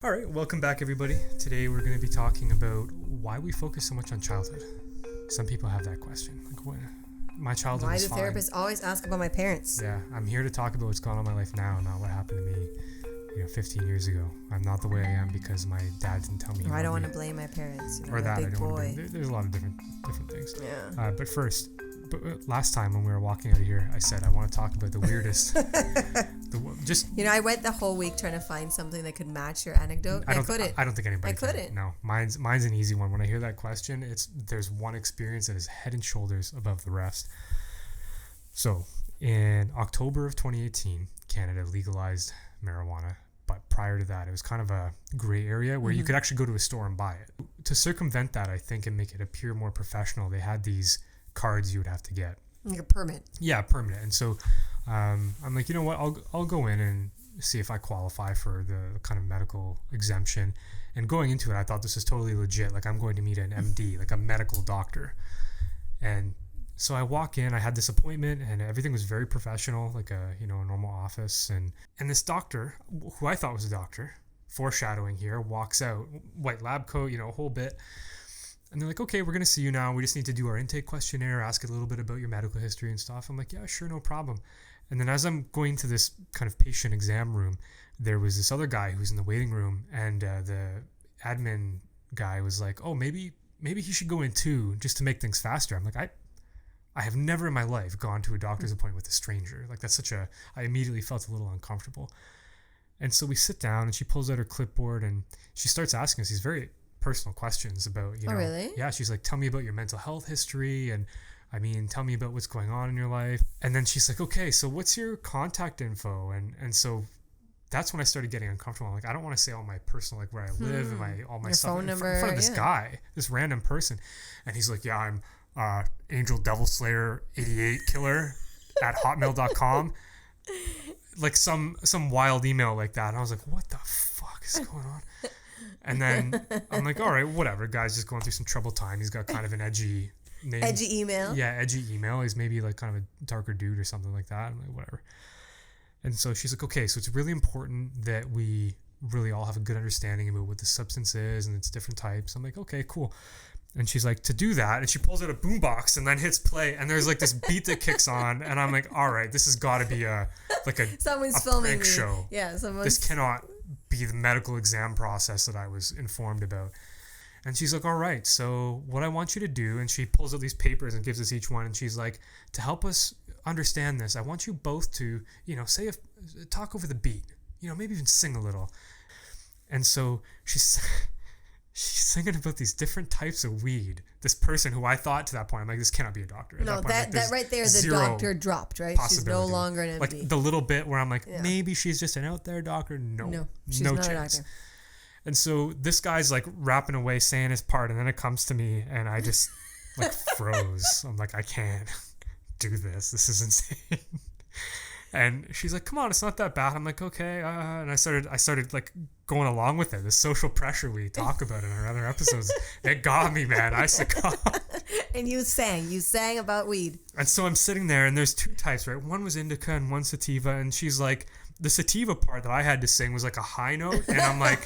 All right, welcome back, everybody. Today we're going to be talking about why we focus so much on childhood. Some people have that question. Like, what? My childhood was fine. Why do therapists always ask about my parents? Yeah, I'm here to talk about what's going on in my life now, not what happened to me, 15 years ago. I'm not the way I am because my dad didn't tell me. Or I don't want to blame my parents. Or that, big I don't boy. want to. There's a lot of different things. Yeah. But last time when we were walking out of here, I said I want to talk about the weirdest. I went the whole week trying to find something that could match your anecdote. I couldn't. I don't think anybody. I couldn't. Can. No, mine's an easy one. When I hear that question, there's one experience that is head and shoulders above the rest. So, in October of 2018, Canada legalized marijuana. But prior to that, it was kind of a gray area where you could actually go to a store and buy it. To circumvent that, I think, and make it appear more professional, they had these cards you would have to get. Like a permit. Yeah, permanent. And so I'm like, you know what? I'll go in and see if I qualify for the kind of medical exemption. And going into it, I thought this was totally legit. Like, I'm going to meet an MD, like a medical doctor. And so I walk in, I had this appointment, and everything was very professional, like a normal office. And this doctor, who I thought was a doctor, foreshadowing here, walks out, white lab coat, a whole bit. And they're like, okay, we're going to see you now. We just need to do our intake questionnaire, ask a little bit about your medical history and stuff. I'm like, yeah, sure, no problem. And then as I'm going to this kind of patient exam room, there was this other guy who's in the waiting room, and the admin guy was like, oh, maybe he should go in too, just to make things faster. I'm like, I have never in my life gone to a doctor's appointment with a stranger. Like, I immediately felt a little uncomfortable. And so we sit down, and she pulls out her clipboard, and she starts asking us these very personal questions about, Oh, really? Yeah, she's like, tell me about your mental health history, and tell me about what's going on in your life. And then she's like, okay, so what's your contact info? And so that's when I started getting uncomfortable. I'm like, I don't want to say all my personal, like where I live and all my your stuff phone number, in front of this guy, this random person. And he's like, yeah, I'm Angel Devil Slayer 88 killer at hotmail.com. Like some wild email like that. And I was like, what the fuck is going on? And then I'm like, all right, whatever. Guy's just going through some troubled time. He's got kind of an edgy name. Edgy email? Yeah, edgy email. He's maybe like kind of a darker dude or something like that. I'm like, whatever. And so she's like, okay, so it's really important that we really all have a good understanding about what the substance is and its different types. I'm like, okay, cool. And she's like, to do that, and she pulls out a boombox and then hits play, and there's like this beat that kicks on, and I'm like, all right, this has got to be someone's filming prank show. Yeah, This cannot be the medical exam process that I was informed about. And she's like, all right, so what I want you to do, and she pulls out these papers and gives us each one, and she's like, to help us understand this, I want you both to, talk over the beat, maybe even sing a little. And so she's singing about these different types of weed. This person who I thought to that point, I'm like, this cannot be a doctor. No, that right there, the doctor dropped, right? She's no longer an MD. Like the little bit where I'm like, maybe she's just an out there doctor. No, she's not chance. a doctor. And so this guy's like rapping away, saying his part, and then it comes to me, and I just like froze. I'm like, I can't do this. This is insane. And she's like, come on, it's not that bad. I'm like, okay. And I started like going along with it. The social pressure we talk about in our other episodes, it got me, man. I succumbed. And you sang about weed. And so I'm sitting there, and there's two types, right? One was indica and one sativa. And she's like, the sativa part that I had to sing was like a high note. And I'm like,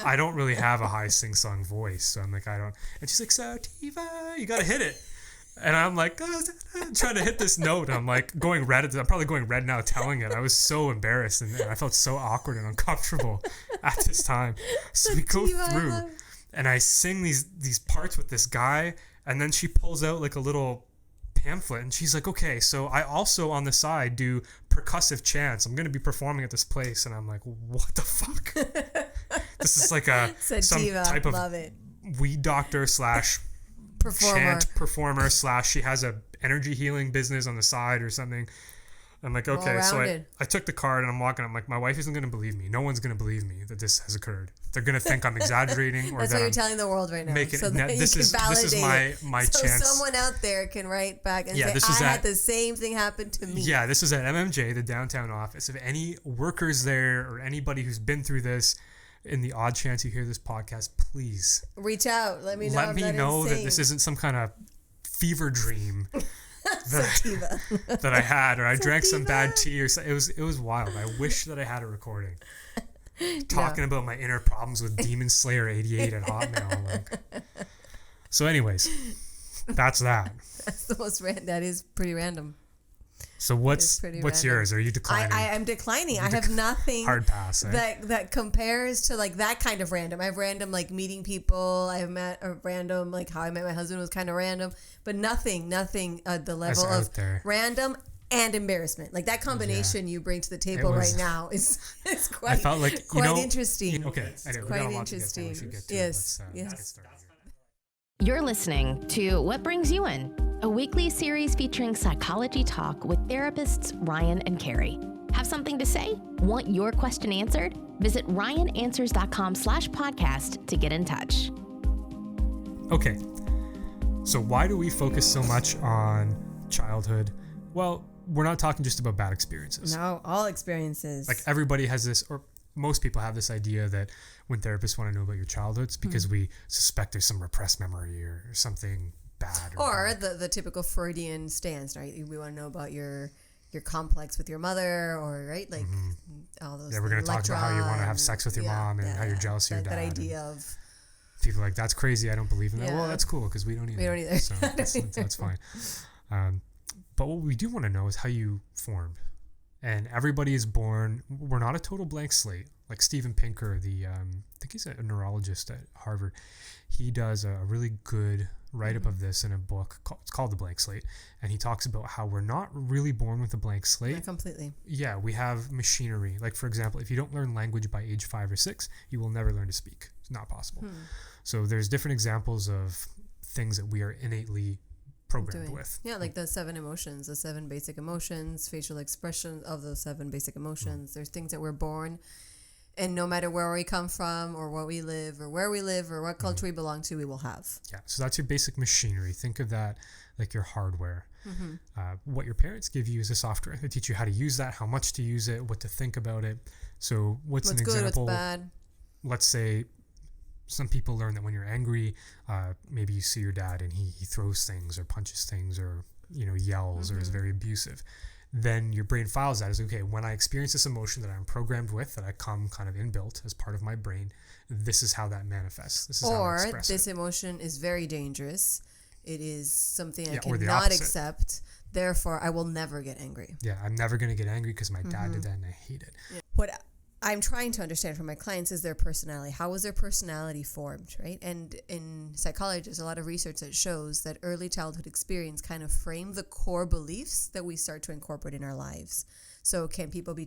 I don't really have a high sing-song voice. So I'm like, I don't. And she's like, sativa, you got to hit it. And I'm like, I'm trying to hit this note. I'm like going red. I'm probably going red now telling it. I was so embarrassed, and I felt so awkward and uncomfortable at this time. So we go through, and I sing these parts with this guy, and then she pulls out like a little pamphlet, and she's like, okay, so I also on the side do percussive chants. I'm going to be performing at this place. And I'm like, what the fuck? This is like some type of weed doctor / chant performer / she has a energy healing business on the side or something. I'm like, okay, so I took the card, and I'm walking. I'm like, my wife isn't going to believe me. No one's going to believe me that this has occurred. They're going to think I'm exaggerating, or that's what you're telling the world right now. This is my chance. So someone out there can write back and say, I had the same thing happen to me. Yeah, this is at MMJ, the downtown office. If any workers there or anybody who's been through this, in the odd chance you hear this podcast, please reach out. Let me know that this isn't some kind of fever dream that I had, or I drank some bad tea, or something. It was wild. I wish that I had a recording. talking about my inner problems with Demon Slayer 88 at Hotmail. Like. So anyways, that's that. That's the most that is pretty random. So what's yours? Are you declining? I'm declining. I have nothing hard pass, that compares to like that kind of random. I have random like meeting people. I have met a random like how I met my husband was kind of random, but nothing the level of random and embarrassment. Like that combination you bring to the table right now is quite. I felt like quite interesting. Okay, anyway, quite interesting. Yes. Yes. Let's get started. You're listening to What Brings You In, a weekly series featuring psychology talk with therapists Ryan and Carrie. Have something to say? Want your question answered? Visit ryananswers.com/podcast to get in touch. Okay, so why do we focus so much on childhood? Well, we're not talking just about bad experiences. No, all experiences. Like everybody has this, or most people have this idea that when therapists want to know about your childhood, it's because we suspect there's some repressed memory or something bad. Or the typical Freudian stance, right? We want to know about your complex with your mother, or right, like all those. Yeah, we're going to talk about how you want to have sex with your mom and how you're jealous of your dad. That idea of people are like, that's crazy. I don't believe in that. Well, that's cool because we don't either. We don't either. So that's fine. But what we do want to know is how you formed. And everybody is born. We're not a total blank slate. Like Steven Pinker, I think he's a neurologist at Harvard. He does a really good write-up of this in a book. It's called The Blank Slate. And he talks about how we're not really born with a blank slate. Not completely. Yeah, we have machinery. Like, for example, if you don't learn language by age 5 or 6, you will never learn to speak. It's not possible. So there's different examples of things that we are innately programmed with. Yeah, like the 7 emotions, the 7 basic emotions, facial expression of those 7 basic emotions. There's things that we're born, and no matter where we come from or what we live or where we live or what culture we belong to, we will have. Yeah, so that's your basic machinery. Think of that like your hardware. What your parents give you is a software. They teach you how to use that, how much to use it, what to think about it. So what's an good, example? what's bad? Let's say some people learn that when you're angry, maybe you see your dad and he throws things or punches things or yells or is very abusive. Then your brain files that as, okay, when I experience this emotion that I'm programmed with, that I come kind of inbuilt as part of my brain, this is how that manifests. This is how I express this it. emotion is very dangerous. It is something I or the cannot opposite. accept. Therefore, I will never get angry. Yeah, I'm never going to get angry because my dad did that and I hate it. Yeah. What I'm trying to understand from my clients is their personality. How was their personality formed, right? And in psychology, there's a lot of research that shows that early childhood experience kind of frame the core beliefs that we start to incorporate in our lives. So can people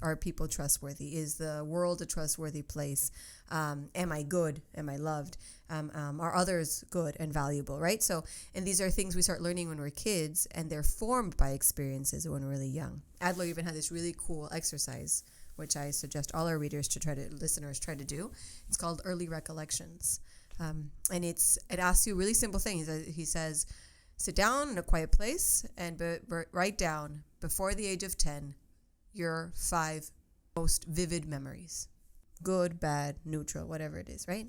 are people trustworthy? Is the world a trustworthy place? Am I good? Am I loved? Are others good and valuable, right? So, and these are things we start learning when we're kids, and they're formed by experiences when we're really young. Adler even had this really cool exercise, which I suggest all our listeners try to do. It's called Early Recollections. And it asks you a really simple thing. He says, sit down in a quiet place and write down, before the age of 10, your 5 most vivid memories. Good, bad, neutral, whatever it is, right?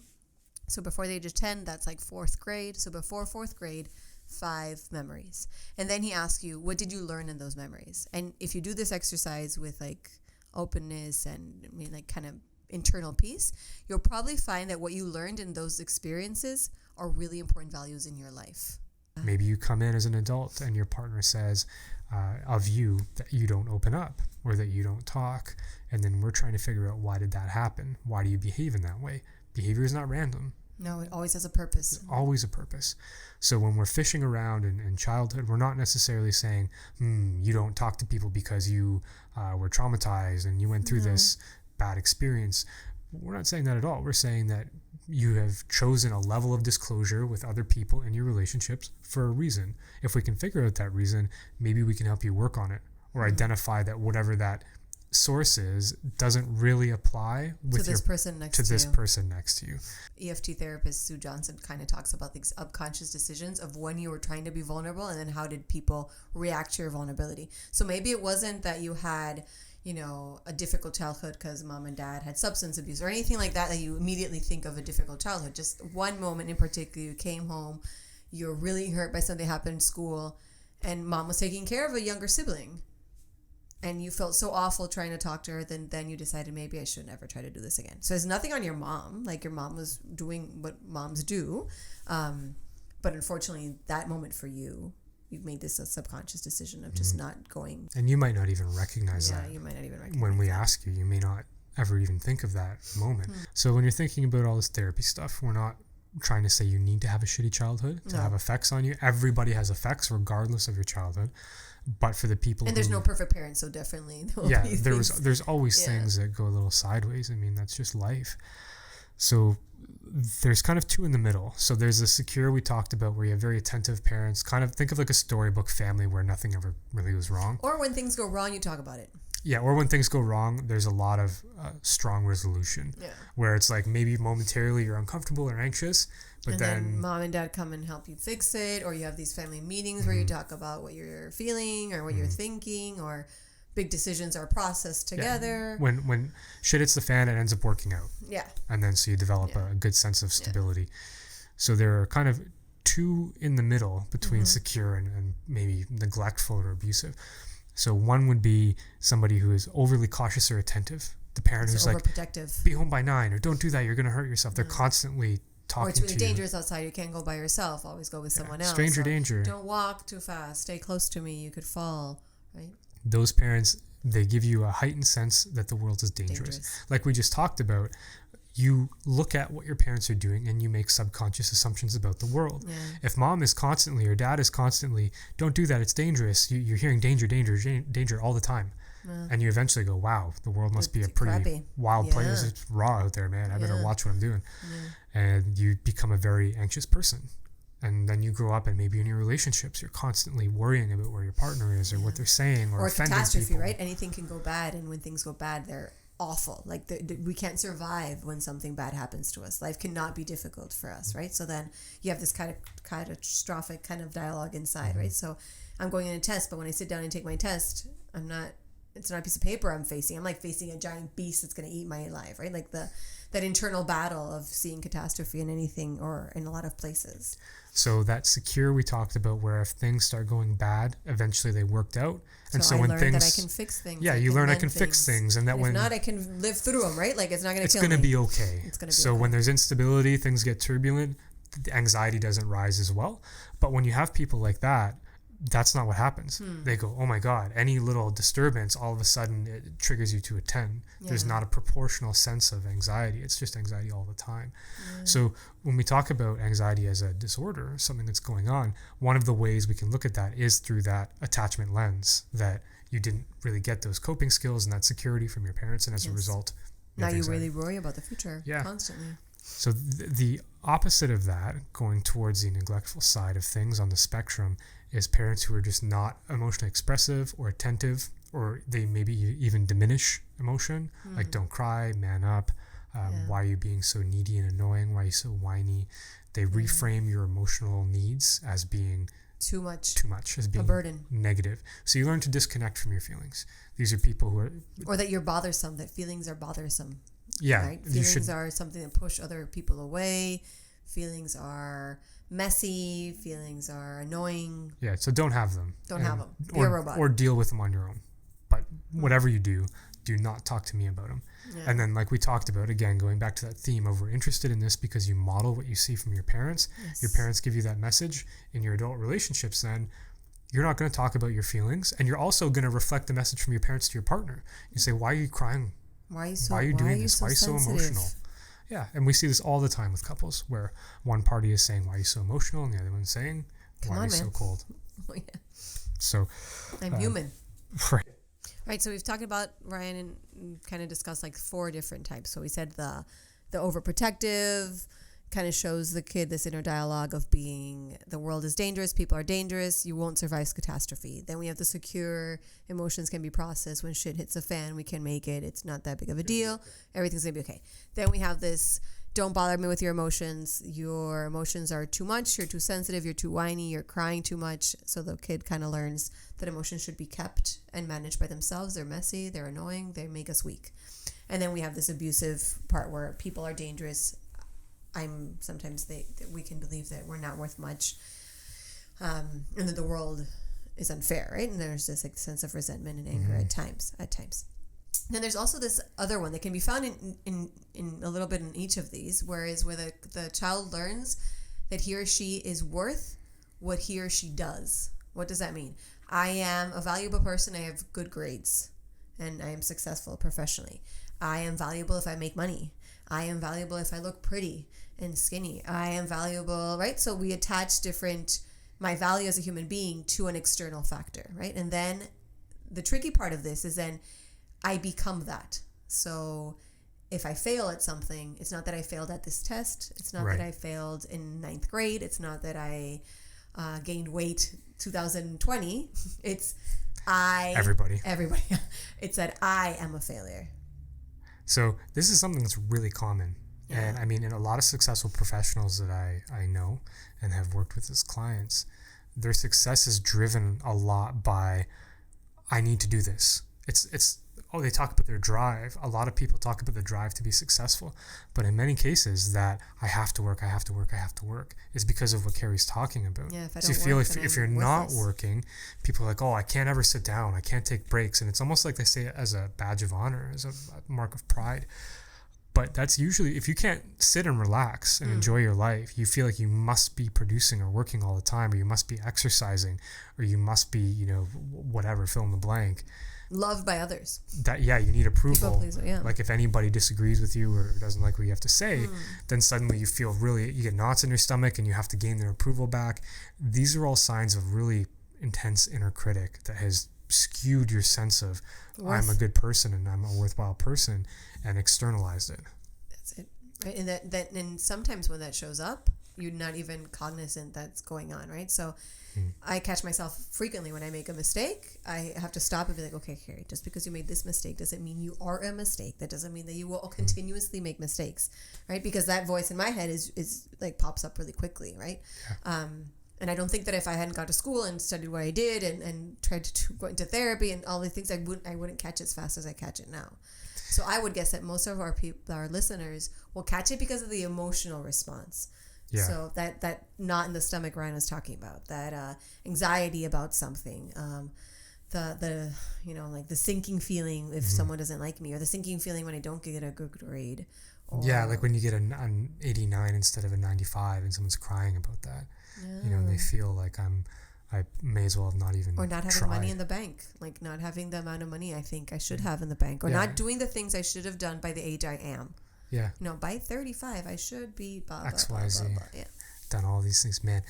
So before the age of 10, that's like 4th grade. So before 4th grade, 5 memories. And then he asks you, what did you learn in those memories? And if you do this exercise with like openness and like kind of internal peace, you'll probably find that what you learned in those experiences are really important values in your life. Maybe you come in as an adult and your partner says of you that you don't open up or that you don't talk, and then we're trying to figure out, why did that happen? Why do you behave in that way? Behavior is not random. No, it always has a purpose. Always a purpose. So when we're fishing around in childhood, we're not necessarily saying, you don't talk to people because you were traumatized and you went through this bad experience. We're not saying that at all. We're saying that you have chosen a level of disclosure with other people in your relationships for a reason. If we can figure out that reason, maybe we can help you work on it or identify that whatever that source is doesn't really apply with this person next to you. EFT therapist Sue Johnson kind of talks about the subconscious decisions of when you were trying to be vulnerable and then how did people react to your vulnerability. So maybe it wasn't that you had a difficult childhood because mom and dad had substance abuse or anything like that you immediately think of a difficult childhood. Just one moment in particular, you came home, you're really hurt by something that happened in school, and mom was taking care of a younger sibling. and you felt so awful trying to talk to her, then you decided maybe I should never try to do this again. So it's nothing on your mom. Like, your mom was doing what moms do. But unfortunately, that moment for you, you've made this a subconscious decision of just not going. And you might not even recognize that. Yeah, you might not even recognize when we that. ask you may not ever even think of that moment. So when you're thinking about all this therapy stuff, we're not trying to say you need to have a shitty childhood to have effects on you. Everybody has effects regardless of your childhood. But for the people and there's no perfect parents, so definitely there's always things that go a little sideways. I mean, that's just life. So there's kind of two in the middle. So there's the secure we talked about, where you have very attentive parents. Kind of think of like a storybook family where nothing ever really goes wrong. Or when things go wrong, you talk about it. Yeah, or when things go wrong, there's a lot of strong resolution. Yeah. Where it's like maybe momentarily you're uncomfortable or anxious, but then mom and dad come and help you fix it, or you have these family meetings where you talk about what you're feeling or what you're thinking, or big decisions are processed together. Yeah. When shit hits the fan, it ends up working out. Yeah. And then so you develop a good sense of stability. Yeah. So there are kind of two in the middle between secure and maybe neglectful or abusive. So one would be somebody who is overly cautious or attentive. The parent who's like, be home by 9, or don't do that, you're going to hurt yourself. They're constantly talking to you. Or it's really dangerous outside, you can't go by yourself, always go with someone else. Stranger danger. Don't walk too fast, stay close to me, you could fall, right? Those parents, they give you a heightened sense that the world is dangerous. Like we just talked about, you look at what your parents are doing and you make subconscious assumptions about the world. Yeah. If mom is constantly, or dad is constantly, don't do that, it's dangerous. You're hearing danger, danger, danger all the time. Yeah. And you eventually go, wow, the world must be a pretty crappy, wild place. It's raw out there, man. I better watch what I'm doing. Yeah. And you become a very anxious person. And then you grow up, and maybe in your relationships, you're constantly worrying about where your partner is or what they're saying, or offending catastrophe, people. Right? Anything can go bad, and when things go bad, they're awful. Like we can't survive when something bad happens to us. Life cannot be difficult for us, right? So then you have this kind of catastrophic kind of dialogue inside, right? So I'm going in a test, but when I sit down and take my test, it's not a piece of paper I'm facing. I'm like facing a giant beast that's going to eat my life, right? Like that internal battle of seeing catastrophe in anything or in a lot of places. So that secure we talked about, where if things start going bad, eventually they worked out. And so I when learned things, that I can fix things. Yeah, you learn I can fix things, and that and when if not, I can live through them, right? Like it's not going to kill me. It's going to be okay. It's going to be so okay. When there's instability, things get turbulent, the anxiety doesn't rise as well. But when you have people like that, that's not what happens. They go, oh my God, any little disturbance, all of a sudden it triggers you to a 10. Yeah. There's not a proportional sense of anxiety. It's just anxiety all the time. Yeah. So when we talk about anxiety as a disorder, something that's going on, one of the ways we can look at that is through that attachment lens, that you didn't really get those coping skills and that security from your parents. And as a result, now you really worry about the future constantly. So the opposite of that, going towards the neglectful side of things on the spectrum, is parents who are just not emotionally expressive or attentive, or they maybe even diminish emotion, like don't cry, man up, why are you being so needy and annoying, why are you so whiny? They reframe your emotional needs as being too much, as being a burden, negative. So you learn to disconnect from your feelings. These are people who are, or that you're bothersome, that feelings are bothersome. Yeah, right? Feelings are something that push other people away. Feelings are messy. Feelings are annoying. Yeah, so don't have them. Don't have them. Be a robot. Or deal with them on your own. But whatever you do not talk to me about them. Yeah. And then, like we talked about, again, going back to that theme of we're interested in this because you model what you see from your parents. Yes. Your parents give you that message. In your adult relationships, then, you're not going to talk about your feelings. And you're also going to reflect the message from your parents to your partner. You say, why are you crying? Why are you doing this? Why are you so emotional? Yeah, and we see this all the time with couples, where one party is saying, why are you so emotional? And the other one's saying, why are you so cold? Oh, yeah. So I'm human. Right. Right, so we've talked about, Ryan, and kind of discussed like 4 different types. So we said the overprotective kind of shows the kid this inner dialogue of being, the world is dangerous, people are dangerous, you won't survive catastrophe. Then we have the secure, emotions can be processed. When shit hits a fan, we can make it. It's not that big of a deal. Everything's going to be okay. Then we have this, don't bother me with your emotions. Your emotions are too much. You're too sensitive. You're too whiny. You're crying too much. So the kid kind of learns that emotions should be kept and managed by themselves. They're messy. They're annoying. They make us weak. And then we have this abusive part where people are dangerous. Sometimes we can believe that we're not worth much, and that the world is unfair, right? And there's this like sense of resentment and anger at times. Then there's also this other one that can be found in a little bit in each of these, where the child learns that he or she is worth what he or she does. What does that mean? I am a valuable person. I have good grades and I am successful professionally. I am valuable if I make money. I am valuable if I look pretty and skinny. I am valuable, right? So we attach my value as a human being to an external factor, right? And then the tricky part of this is then I become that. So if I fail at something, it's not that I failed at this test. It's not that I failed in 9th grade. It's not that I gained weight 2020. It's everybody. It's that I am a failure. So this is something that's really common. Yeah. And I mean, in a lot of successful professionals that I know and have worked with as clients, their success is driven a lot by, I need to do this. They talk about their drive. A lot of people talk about the drive to be successful, but in many cases that I have to work is because of what Carrie's talking about. Yeah, if I so don't you feel work, if you're not working, people are like, oh, I can't ever sit down. I can't take breaks. And it's almost like they say it as a badge of honor, as a mark of pride. But that's usually, if you can't sit and relax and enjoy your life, you feel like you must be producing or working all the time, or you must be exercising, or you must be, whatever, fill in the blank. Loved by others. You need approval. People pleaser, yeah. Like if anybody disagrees with you or doesn't like what you have to say, then suddenly you feel you get knots in your stomach and you have to gain their approval back. These are all signs of really intense inner critic that has skewed your sense of I'm a good person and I'm a worthwhile person and externalized it. That's it. Right. And and sometimes when that shows up, you're not even cognizant that's going on, right? So I catch myself frequently when I make a mistake. I have to stop and be like, okay, Carrie, just because you made this mistake doesn't mean you are a mistake. That doesn't mean that you will continuously make mistakes, right? Because that voice in my head is like pops up really quickly, right? Yeah. And I don't think that if I hadn't gone to school and studied what I did and tried to go into therapy and all the things, I wouldn't catch it as fast as I catch it now. So I would guess that most of our listeners will catch it because of the emotional response. Yeah. So that knot in the stomach Ryan was talking about, that anxiety about something, the like the sinking feeling if someone doesn't like me, or the sinking feeling when I don't get a good grade. Like when you get an 89 instead of a 95 and someone's crying about that. Yeah. They feel like I may as well have not even or not having tried. Money in the bank, like not having the amount of money I think I should have in the bank, or not doing the things I should have done by the age I am. Yeah. By 35, I should be blah, blah, XYZ. blah, blah, blah. Yeah. Done all these things. Man,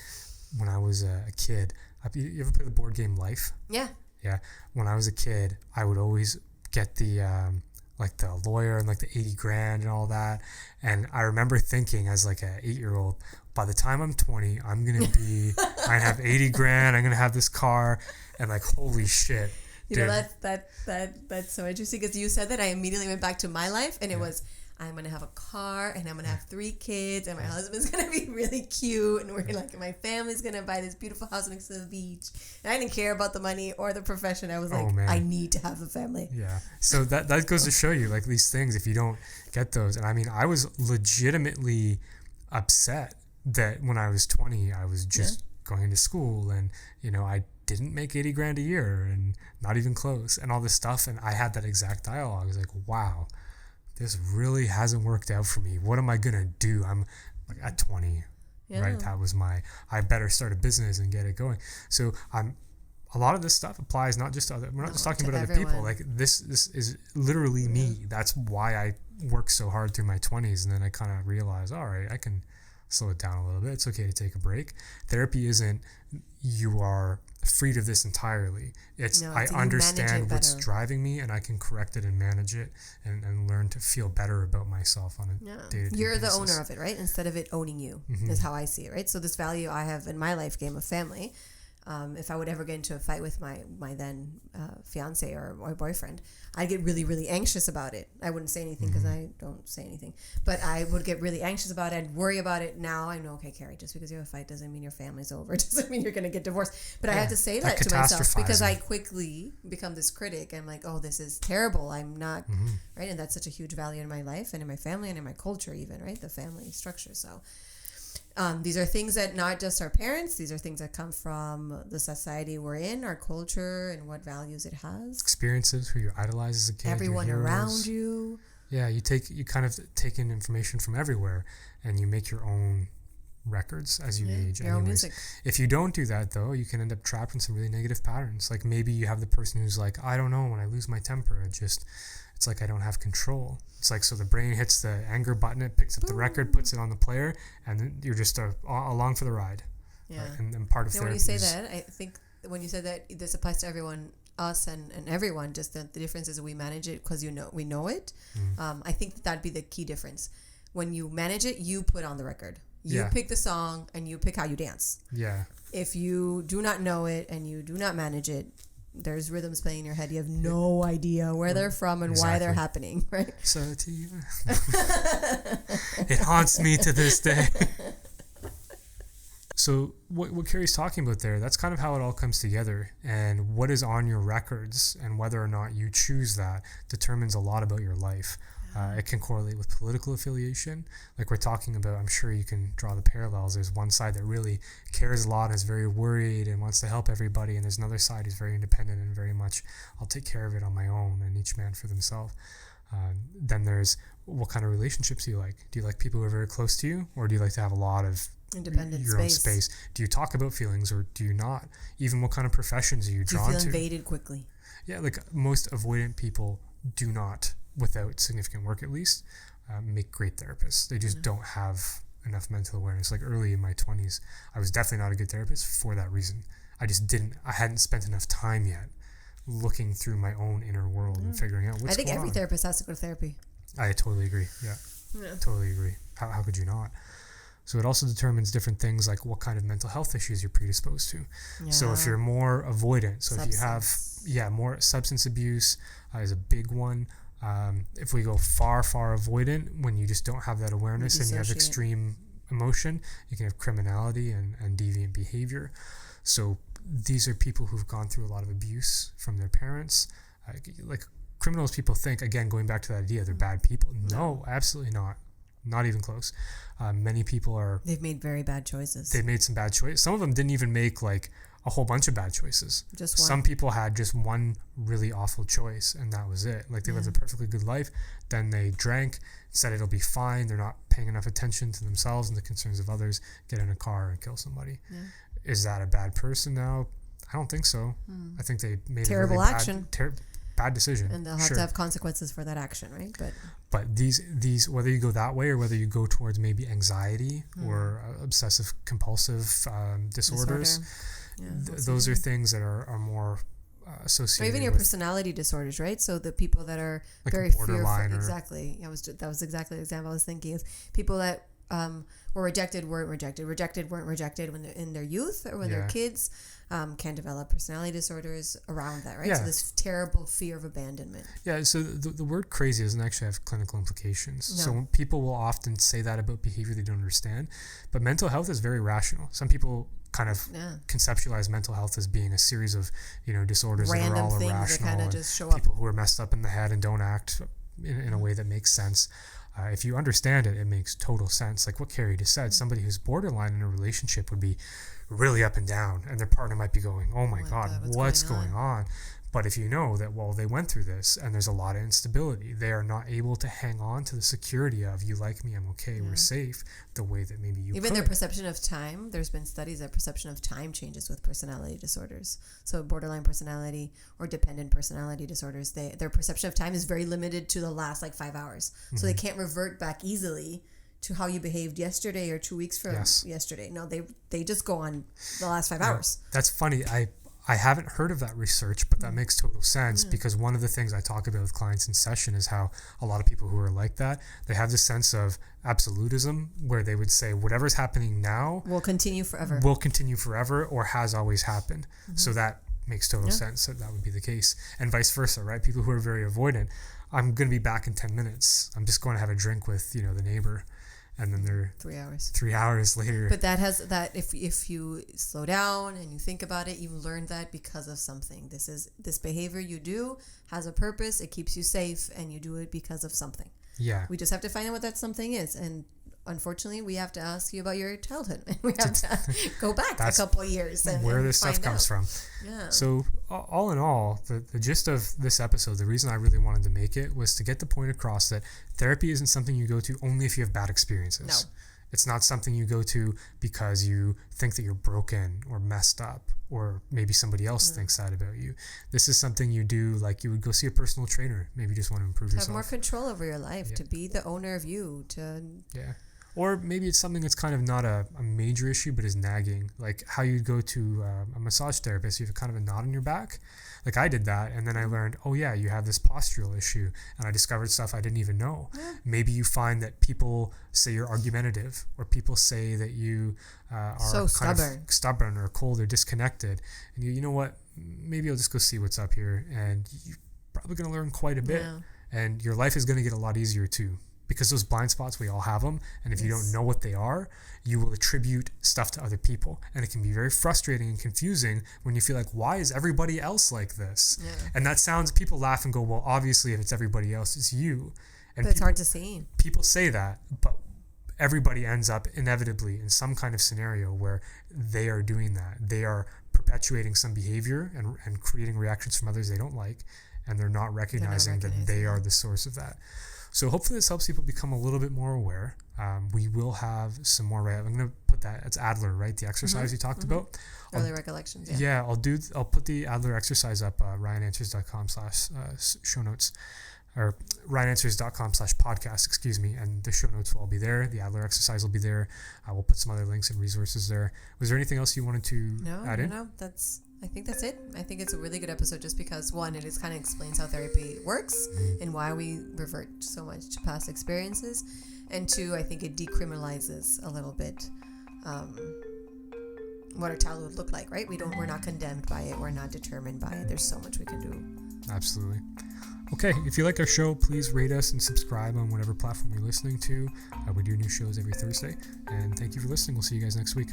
when I was a kid, you ever play the board game Life? Yeah. Yeah. When I was a kid, I would always get the the lawyer and like the 80 grand and all that. And I remember thinking as like a 8-year-old, by the time I'm 20, I'm going to be, I have 80 grand, I'm going to have this car, and like, holy shit. Dude. That's so interesting because you said that I immediately went back to my life and it was, I'm going to have a car and I'm going to have 3 kids and my husband's going to be really cute and we're like, my family's going to buy this beautiful house next to the beach. And I didn't care about the money or the profession. I was like, I need to have a family. Yeah. So that goes to show you like these things, if you don't get those. And I mean, I was legitimately upset that when I was 20, I was just going into school and, I didn't make 80 grand a year and not even close and all this stuff. And I had that exact dialogue. I was like, wow, this really hasn't worked out for me. What am I going to do? I'm like at 20, right? That was I better start a business and get it going. So a lot of this stuff applies not just to we're not just talking about other people. Like this is literally me. That's why I worked so hard through my 20s. And then I kind of realized, all right, I can slow it down a little bit. It's okay to take a break. Therapy isn't you are freed of this entirely. It's I understand what's driving me and I can correct it and manage it and learn to feel better about myself on a day-to-day basis. You're the owner of it, right? Instead of it owning you is how I see it, right? So this value I have in my life game of family, if I would ever get into a fight with my then fiance or boyfriend, I'd get really, really anxious about it. I wouldn't say anything because I don't say anything. But I would get really anxious about it. I'd worry about it. Now I know, okay, Carrie, just because you have a fight doesn't mean your family's over. It doesn't mean you're going to get divorced. But I had to say that to myself because I quickly become this critic. I'm like, oh, this is terrible. I'm not, right? And that's such a huge value in my life and in my family and in my culture even, right? The family structure. So These are things that not just our parents, these are things that come from the society we're in, our culture, and what values it has. Experiences, who you idolize as a kid. Everyone around you. Yeah, you kind of take in information from everywhere, and you make your own records as you age. Your own music. If you don't do that, though, you can end up trapped in some really negative patterns. Like maybe you have the person who's like, I don't know, when I lose my temper, it's like I don't have control. It's like, so the brain hits the anger button, it picks up the record, puts it on the player, and then you're just along for the ride. Yeah. Right? And part of therapy. When you say that, I think when you said that this applies to everyone, us and everyone, just the difference is we manage it because we know it. I think that'd be the key difference. When you manage it, you put on the record. You pick the song and you pick how you dance. Yeah. If you do not know it and you do not manage it, there's rhythms playing in your head. You have no idea where they're from and why they're happening, right? So it haunts me to this day. So what Carrie's talking about there, that's kind of how it all comes together. And what is on your records and whether or not you choose that determines a lot about your life. It can correlate with political affiliation. Like we're talking about, I'm sure you can draw the parallels. There's one side that really cares a lot and is very worried and wants to help everybody. And there's another side who's very independent and very much, I'll take care of it on my own and each man for themselves. Then there's what kind of relationships do you like? Do you like people who are very close to you, or do you like to have a lot of independent your own space? Do you talk about feelings or do you not? Even what kind of professions are you drawn to? Do you feel invaded quickly? Yeah, like most avoidant people do not, without significant work at least, make great therapists. They just don't have enough mental awareness. Like early in my 20s, I was definitely not a good therapist for that reason. I hadn't spent enough time yet looking through my own inner world and figuring out what's going on. I think every therapist has to go to therapy. I totally agree. Yeah. Totally agree. How could you not? So it also determines different things like what kind of mental health issues you're predisposed to. Yeah. So if you're more avoidant, so if you have, more substance abuse is a big one. If we go far avoidant, when you just don't have that awareness and you have extreme emotion, you can have criminality and deviant behavior. So these are people who've gone through a lot of abuse from their parents. Like criminals, people think, again, going back to that idea, they're bad people. No, absolutely not. Not even close. Many people they've made very bad choices. They've made some bad choices. Some of them didn't even make like a whole bunch of bad choices. Just one. Some people had just one really awful choice and that was it. Like they lived a perfectly good life. Then they drank, said it'll be fine. They're not paying enough attention to themselves and the concerns of others, get in a car and kill somebody. Yeah. Is that a bad person now? I don't think so. I think they made terrible a really action. Bad decision. And they'll have to have consequences for that action, right? But these whether you go that way or whether you go towards maybe anxiety or obsessive compulsive disorders, those are things that are more associated. Or even your personality disorders, right? So the people that are like very borderline. Exactly. That was exactly the example I was thinking of. People that were rejected, weren't rejected when they're in their youth or when they're kids. Can develop personality disorders around that, right? So this terrible fear of abandonment. Yeah, so the word crazy doesn't actually have clinical implications. No. So when people will often say that about behavior they don't understand, but mental health is very rational. Some people kind of conceptualize mental health as being a series of, disorders random that are all things irrational that kind of just show people up. Who are messed up in the head and don't act in a way that makes sense. If you understand it, it makes total sense. Like what Carrie just said, somebody who's borderline in a relationship would be really up and down, and their partner might be going, oh my God, what's going on? But if you know that, well, they went through this and there's a lot of instability, they are not able to hang on to the security of, you like me, I'm okay, we're safe, the way that maybe you Even their perception of time, there's been studies that perception of time changes with personality disorders. So borderline personality or dependent personality disorders, their perception of time is very limited to the last 5 hours. So they can't revert back easily to how you behaved yesterday or 2 weeks from yesterday. No, they just go on the last 5 hours. That's funny. I haven't heard of that research, but that makes total sense because one of the things I talk about with clients in session is how a lot of people who are like that, they have this sense of absolutism where they would say whatever's happening now will continue forever or has always happened. So that makes total sense that would be the case. And vice versa, right? People who are very avoidant, I'm going to be back in 10 minutes. I'm just going to have a drink with, the neighbor. And then they're 3 hours later. But that has that if you slow down and you think about it, you learn that because of something. This behavior you do has a purpose. It keeps you safe, and you do it because of something. Yeah. We just have to find out what that something is, and unfortunately, we have to ask you about your childhood. We have to go back a couple of years and where this stuff comes from. Yeah. So all in all, the gist of this episode, the reason I really wanted to make it was to get the point across that therapy isn't something you go to only if you have bad experiences. No. It's not something you go to because you think that you're broken or messed up, or maybe somebody else thinks that about you. This is something you do like you would go see a personal trainer. Maybe you just want to improve yourself. Have more control over your life, to be the owner of you. Yeah. Or maybe it's something that's kind of not a major issue, but is nagging. Like how you'd go to a massage therapist, you have kind of a knot in your back. Like I did that, and then I learned, oh yeah, you have this postural issue, and I discovered stuff I didn't even know. Yeah. Maybe you find that people say you're argumentative, or people say that you are so kind of stubborn or cold or disconnected, and you know what? Maybe I'll just go see what's up here, and you're probably going to learn quite a bit, and your life is going to get a lot easier too. Because those blind spots, we all have them. And if you don't know what they are, you will attribute stuff to other people. And it can be very frustrating and confusing when you feel like, why is everybody else like this? Yeah. And that sounds, people laugh and go, well, obviously if it's everybody else, it's you. And but it's hard to see. People say that, but everybody ends up inevitably in some kind of scenario where they are doing that. They are perpetuating some behavior and creating reactions from others they don't like. And they're not recognizing that they are the source of that. So hopefully this helps people become a little bit more aware. We will have some more, right? I'm going to put that, it's Adler, right? The exercise you talked about. Early recollections, yeah. I'll put the Adler exercise up, ryananswers.com/show notes, or ryananswers.com/podcast, excuse me, and the show notes will all be there. The Adler exercise will be there. We'll put some other links and resources there. Was there anything else you wanted to add in? No, I think that's it. I think it's a really good episode just because, one, it kind of explains how therapy works and why we revert so much to past experiences. And two, I think it decriminalizes a little bit what our childhood looked like, right? We're not condemned by it. We're not determined by it. There's so much we can do. Absolutely. Okay, if you like our show, please rate us and subscribe on whatever platform you're listening to. We do new shows every Thursday. And thank you for listening. We'll see you guys next week.